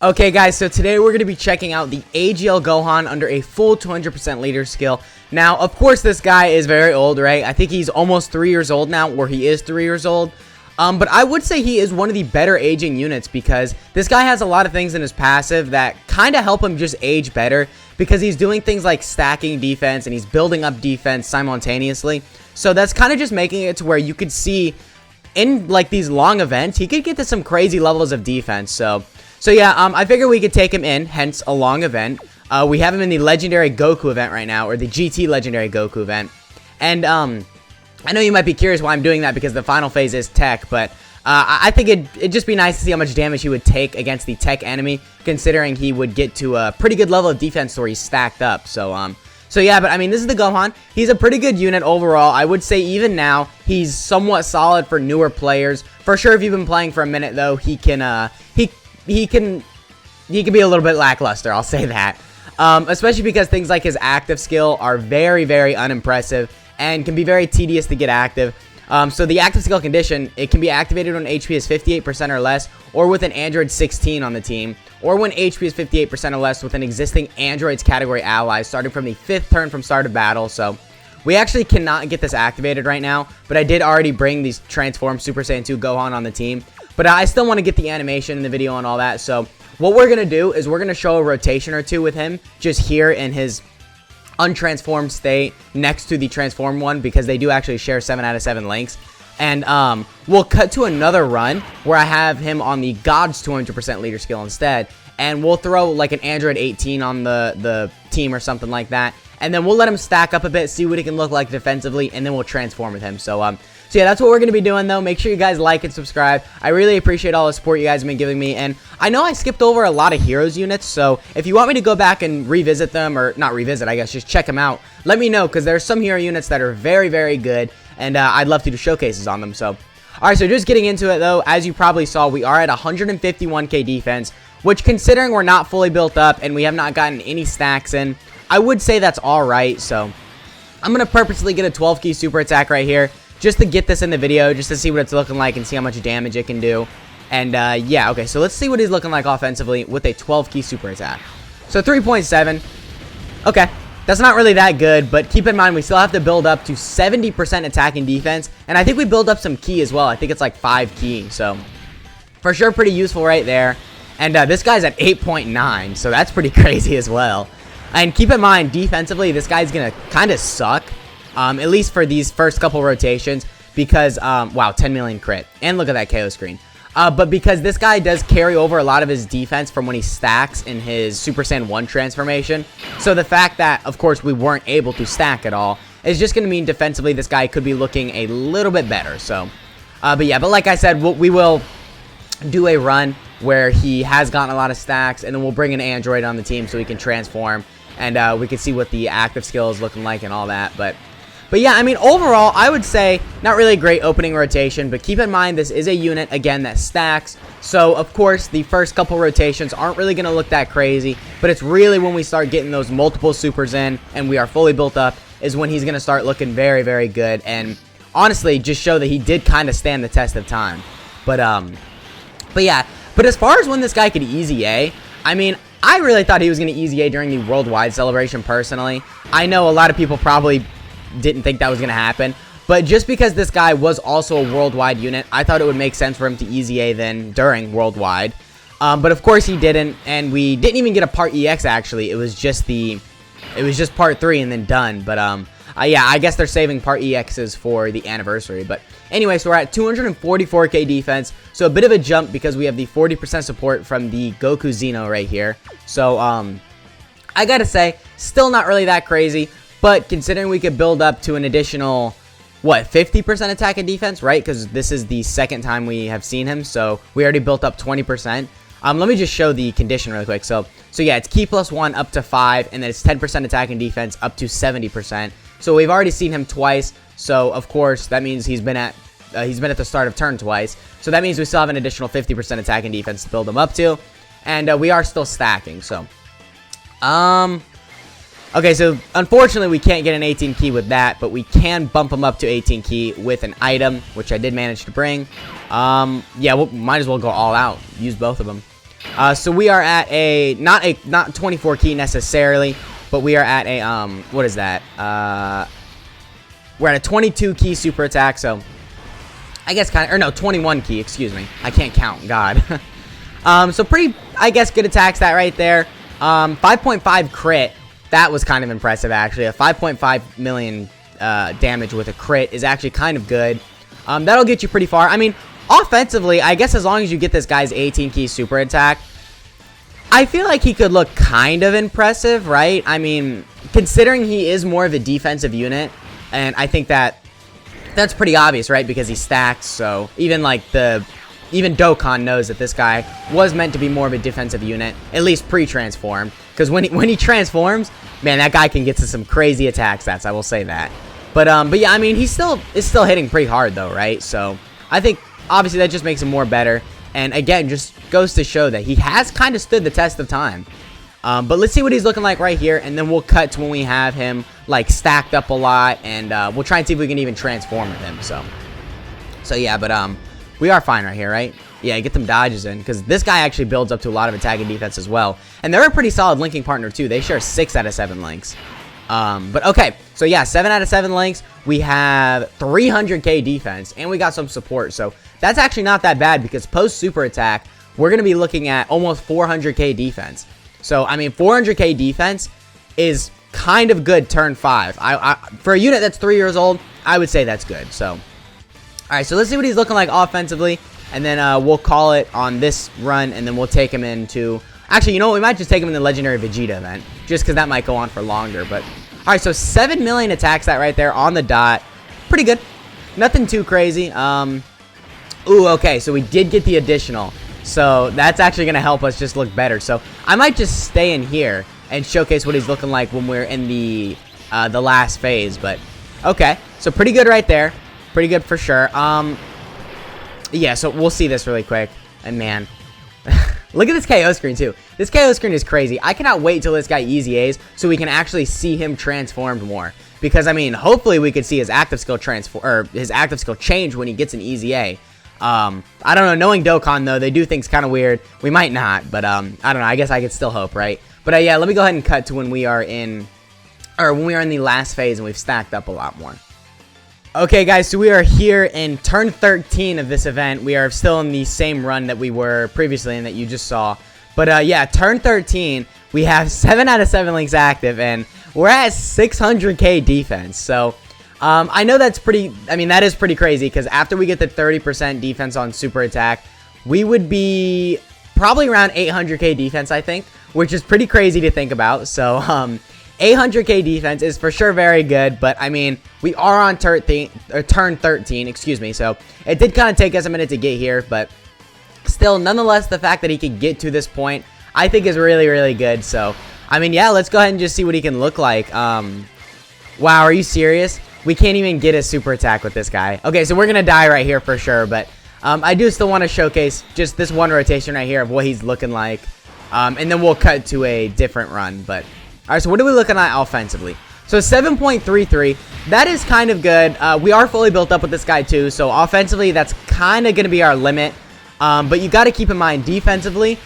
Okay guys, so today we're going to be checking out the AGL Gohan under a full 200% leader skill. Now, of course, this guy is very old, right? I think he's almost 3 years old now, or he is 3 years old. But I would say he is one of the better aging units because this guy has a lot of things in his passive that kind of help him just age better because he's doing things like stacking defense and he's building up defense simultaneously. So that's kind of just making it to where you could see in like these long events, he could get to some crazy levels of defense. So yeah, I figured we could take him in, hence a long event. We have him in the Legendary Goku event right now, or the GT Legendary Goku event. And I know you might be curious why I'm doing that because the final phase is Tech, but I think it'd just be nice to see how much damage he would take against the Tech enemy, considering he would get to a pretty good level of defense where he's stacked up. So yeah, but I mean, this is the Gohan. He's a pretty good unit overall. I would say even now, he's somewhat solid for newer players. For sure, if you've been playing for a minute though, he can he can be a little bit lackluster, I'll say that. Especially because things like his active skill are very, very unimpressive and can be very tedious to get active. So the active skill condition, it can be activated when HP is 58% or less, or with an Android 16 on the team, or when HP is 58% or less with an existing Androids category ally, starting from the 5th turn from start of battle. So we actually cannot get this activated right now, but I did already bring these transformed Super Saiyan 2 Gohan on the team. But I still want to get the animation in the video and all that. So what we're going to do is we're going to show a rotation or two with him just here in his untransformed state next to the transformed one, because they do actually share 7 out of 7 links. And we'll cut to another run where I have him on the God's 200% leader skill instead. And we'll throw like an Android 18 on the team or something like that. And then we'll let him stack up a bit, see what he can look like defensively, and then we'll transform with him. So yeah, that's what we're going to be doing, though. Make sure you guys like and subscribe. I really appreciate all the support you guys have been giving me. And I know I skipped over a lot of Heroes units, so if you want me to go back and revisit them, or not revisit, I guess, just check them out, let me know, because there's some Hero units that are very, very good, and I'd love to do showcases on them. So, alright, so just getting into it, though, as you probably saw, we are at 151k defense, which, considering we're not fully built up and we have not gotten any stacks in, I would say that's alright. So I'm going to purposely get a 12 key super attack right here, just to get this in the video, just to see what it's looking like and see how much damage it can do. And yeah, okay, so let's see what he's looking like offensively with a 12 key super attack. So 3.7. Okay, that's not really that good, but keep in mind we still have to build up to 70% attack and defense, and I think we build up some key as well. I think it's like 5 key, so for sure pretty useful right there. And this guy's at 8.9, so that's pretty crazy as well. And keep in mind, defensively, this guy's gonna kind of suck, at least for these first couple rotations, because, wow, 10 million crit, and look at that KO screen. But because this guy does carry over a lot of his defense from when he stacks in his Super Saiyan 1 transformation, so the fact that, of course, we weren't able to stack at all is just gonna mean defensively this guy could be looking a little bit better. So, but yeah, but like I said, we will do a run where he has gotten a lot of stacks, and then we'll bring an Android on the team so he can transform, and we can see what the active skill is looking like and all that. But yeah, I mean, overall, I would say not really a great opening rotation, but keep in mind this is a unit, again, that stacks. So, of course, the first couple rotations aren't really going to look that crazy, but it's really when we start getting those multiple supers in and we are fully built up is when he's going to start looking very, very good, and honestly, just show that he did kind of stand the test of time. But yeah, but as far as when this guy could easy A, I mean, I really thought he was going to easy A during the worldwide celebration, personally. I know a lot of people probably didn't think that was going to happen, but just because this guy was also a worldwide unit, I thought it would make sense for him to easy A then during worldwide. But of course he didn't, and we didn't even get a part EX. Actually, it was just part 3 and then done. But yeah, I guess they're saving part EXs for the anniversary. But anyway, so we're at 244k defense, so a bit of a jump because we have the 40% support from the Goku Xeno right here. So I gotta say, still not really that crazy. But considering we could build up to an additional, what, 50% attack and defense, right? Because this is the second time we have seen him, so we already built up 20%. Let me just show the condition really quick. So yeah, it's key +1 up to 5, and then it's 10% attack and defense up to 70%. So we've already seen him twice. So of course that means he's been at the start of turn twice. So that means we still have an additional 50% attack and defense to build him up to, and we are still stacking. So okay, so unfortunately we can't get an 18 key with that, but we can bump him up to 18 key with an item, which I did manage to bring. Yeah, we might as well go all out, use both of them. So we are at not 24 key necessarily, but we are at a, what is that? We're at a 22 key super attack, so I guess kind of, or no, 21 key, excuse me. I can't count, God. So pretty, I guess, good attack stat right there. 5.5 crit. That was kind of impressive, actually. A 5.5 million damage with a crit is actually kind of good. That'll get you pretty far. I mean, offensively, I guess as long as you get this guy's 18 key super attack, I feel like he could look kind of impressive, right? I mean, considering he is more of a defensive unit, and I think that's pretty obvious, right? Because he stacks, so even like even Dokkan knows that this guy was meant to be more of a defensive unit, at least pre-transformed. Because when he transforms, man, that guy can get to some crazy attack stats. I will say that. But yeah, I mean, is still hitting pretty hard though, right? So I think obviously that just makes him more better. And again, just goes to show that he has kind of stood the test of time. But let's see what he's looking like right here, and then we'll cut to when we have him like stacked up a lot, and we'll try and see if we can even transform with him. So yeah, but we are fine right here, right? Yeah, get them dodges in, because this guy actually builds up to a lot of attack and defense as well. And they're a pretty solid linking partner, too. They share 6 out of 7 links. But okay, so yeah, 7 out of 7 links. We have 300k defense, and we got some support. So that's actually not that bad, because post-super attack, we're going to be looking at almost 400k defense. So, I mean, 400k defense is kind of good turn 5. For a unit that's 3 years old, I would say that's good. So, all right, so let's see what he's looking like offensively. And then we'll call it on this run, and then we'll take him into... Actually, you know what? We might just take him in the Legendary Vegeta event, just because that might go on for longer. But all right, so 7 million attack stat right there on the dot. Pretty good. Nothing too crazy. Ooh, okay, so we did get the additional. So that's actually going to help us just look better. So I might just stay in here and showcase what he's looking like when we're in the last phase. But okay, so pretty good right there. Pretty good for sure. Yeah, so we'll see this really quick. And man, look at this KO screen too. This KO screen is crazy. I cannot wait till this guy easy A's so we can actually see him transformed more. Because I mean, hopefully we could see his active skill transform, or his active skill change when he gets an easy A. I don't know. Knowing Dokkan though, they do things kind of weird. We might not, but I don't know. I guess I could still hope, right? But yeah, let me go ahead and cut to when we are in the last phase and we've stacked up a lot more. Okay, guys, so we are here in turn 13 of this event. We are still in the same run that we were previously in that you just saw. But yeah, turn 13, we have 7 out of 7 links active, and we're at 600k defense. So I know that's pretty, I mean, that is pretty crazy, because after we get the 30% defense on super attack, we would be probably around 800k defense, I think, which is pretty crazy to think about. So 800k defense is for sure very good, but I mean, we are on turn 13, excuse me, so it did kind of take us a minute to get here, but still, nonetheless, the fact that he could get to this point, I think is really, really good. So, I mean, yeah, let's go ahead and just see what he can look like. Wow, are you serious? We can't even get a super attack with this guy. Okay, so we're going to die right here for sure, but I do still want to showcase just this one rotation right here of what he's looking like, and then we'll cut to a different run, but... All right, so what are we looking at offensively? So 7.33, that is kind of good. We are fully built up with this guy too, so offensively, that's kind of going to be our limit. But you got to keep in mind, defensively,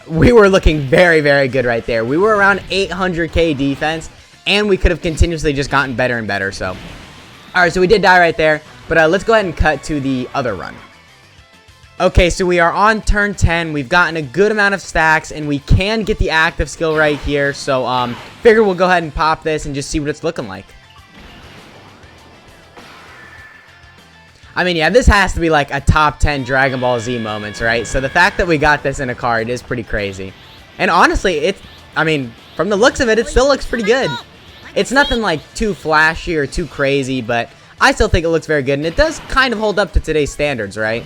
we were looking very, very good right there. We were around 800k defense, and we could have continuously just gotten better and better. So, all right, so we did die right there, but let's go ahead and cut to the other run. Okay, so we are on turn 10. We've gotten a good amount of stacks, and we can get the active skill right here. So, figure we'll go ahead and pop this and just see what it's looking like. I mean, yeah, this has to be like a top 10 Dragon Ball Z moments, right? So the fact that we got this in a card is pretty crazy. And honestly, I mean, from the looks of it, it still looks pretty good. It's nothing like too flashy or too crazy, but I still think it looks very good. And it does kind of hold up to today's standards, right?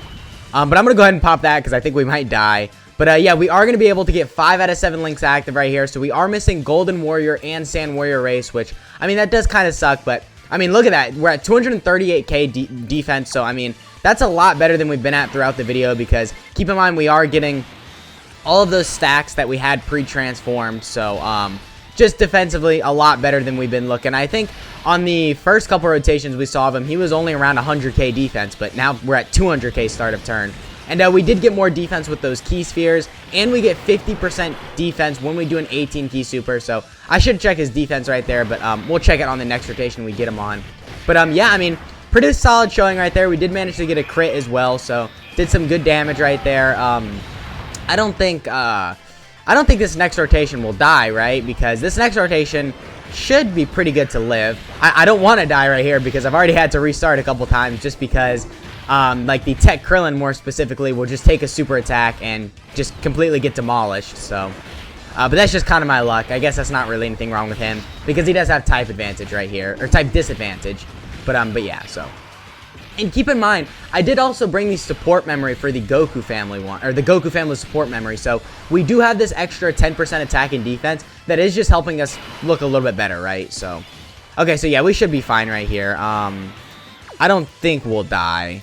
But I'm going to go ahead and pop that because I think we might die. But yeah, we are going to be able to get 5 out of 7 links active right here. So we are missing Golden Warrior and Sand Warrior Race, which, I mean, that does kind of suck. But, I mean, look at that. We're at 238k defense. So, I mean, that's a lot better than we've been at throughout the video. Because, keep in mind, we are getting all of those stacks that we had pre-transformed. So, just defensively, a lot better than we've been looking. I think on the first couple rotations we saw of him, he was only around 100k defense, but now we're at 200k start of turn. And we did get more defense with those key spheres, and we get 50% defense when we do an 18 key super. So I should check his defense right there, but we'll check it on the next rotation we get him on. But yeah, I mean, pretty solid showing right there. We did manage to get a crit as well, so did some good damage right there. I don't think this next rotation will die, right? Because this next rotation should be pretty good to live. I don't want to die right here because I've already had to restart a couple times just because like the Tech Krillin more specifically will just take a super attack and just completely get demolished. So but that's just kind of my luck. I guess that's not really anything wrong with him because he does have type advantage right here, or type disadvantage. But yeah, so. And keep in mind, I did also bring the support memory for the Goku family one, or the Goku family support memory. So we do have this extra 10% attack and defense that is just helping us look a little bit better, right? So, okay, so yeah, we should be fine right here. I don't think we'll die.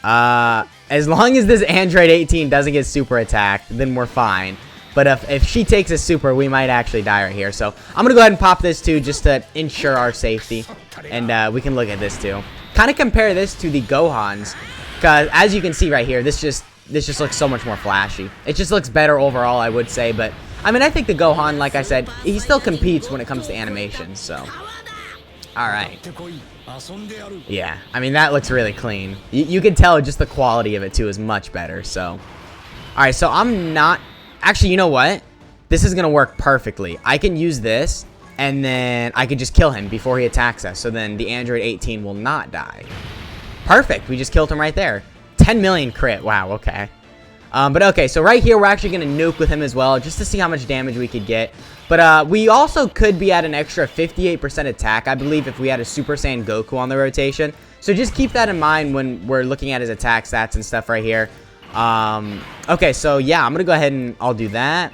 As long as this Android 18 doesn't get super attacked, then we're fine. But if she takes a super, we might actually die right here. So I'm gonna go ahead and pop this too, just to ensure our safety. And we can look at this too. Kind of compare this to the Gohans, because as you can see right here, this just looks so much more flashy. It just looks better overall, I would say. But I mean, I think the Gohan, like I said, he still competes when it comes to animation. So, all right. Yeah, I mean, that looks really clean. You can tell just the quality of it too is much better. So, all right. So I'm not actually. You know what? This is gonna work perfectly. I can use this. And then I could just kill him before he attacks us. So then the Android 18 will not die. Perfect. We just killed him right there. 10 million crit. Wow, okay. But okay, so right here, we're actually going to nuke with him as well, just to see how much damage we could get. But we also could be at an extra 58% attack, I believe, if we had a Super Saiyan Goku on the rotation. So just keep that in mind when we're looking at his attack stats and stuff right here. Okay, so yeah, I'm going to go ahead and I'll do that.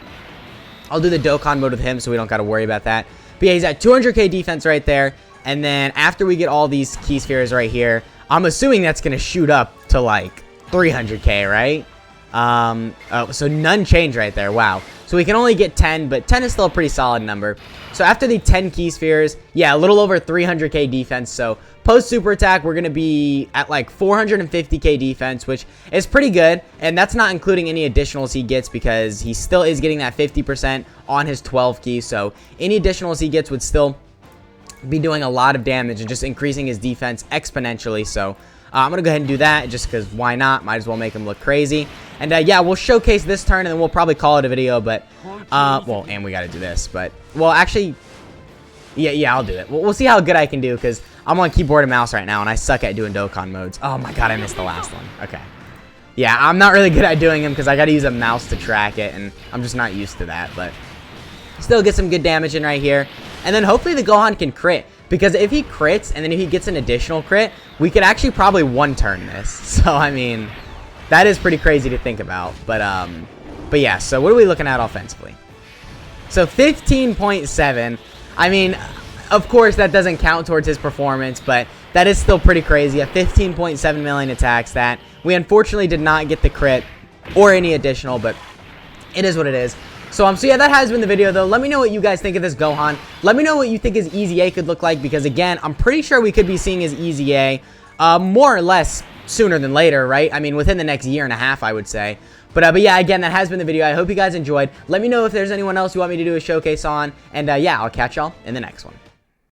I'll do the Dokkan mode with him so we don't got to worry about that. But yeah, he's at 200k defense right there. And then after we get all these key spheres right here, I'm assuming that's going to shoot up to like 300k, right? Oh, so none change right there. Wow. So we can only get 10, but 10 is still a pretty solid number. So after the 10 key spheres, yeah, a little over 300k defense. So post super attack, we're going to be at like 450k defense, which is pretty good. And that's not including any additionals he gets because he still is getting that 50% on his 12 keys. So any additionals he gets would still be doing a lot of damage and just increasing his defense exponentially. So I'm going to go ahead and do that just because why not? Might as well make him look crazy. And yeah, we'll showcase this turn and then we'll probably call it a video. But, well, and we got to do this. But, well, actually, yeah, I'll do it. We'll see how good I can do because I'm on keyboard and mouse right now and I suck at doing Dokkan modes. Oh my god, I missed the last one. Okay. Yeah, I'm not really good at doing them because I got to use a mouse to track it and I'm just not used to that. But still get some good damage in right here. And then hopefully the Gohan can crit. Because if he crits, and then if he gets an additional crit, we could actually probably one-turn this. So, I mean, that is pretty crazy to think about. But yeah, so what are we looking at offensively? So, 15.7. I mean, of course, that doesn't count towards his performance, but that is still pretty crazy. A 15.7 million attack stat. We unfortunately did not get the crit or any additional, but it is what it is. So yeah, that has been the video, though. Let me know what you guys think of this Gohan. Let me know what you think his Easy A could look like, because, again, I'm pretty sure we could be seeing his Easy A more or less sooner than later, right? I mean, within the next year and a half, I would say. But yeah, again, that has been the video. I hope you guys enjoyed. Let me know if there's anyone else you want me to do a showcase on. And yeah, I'll catch y'all in the next one.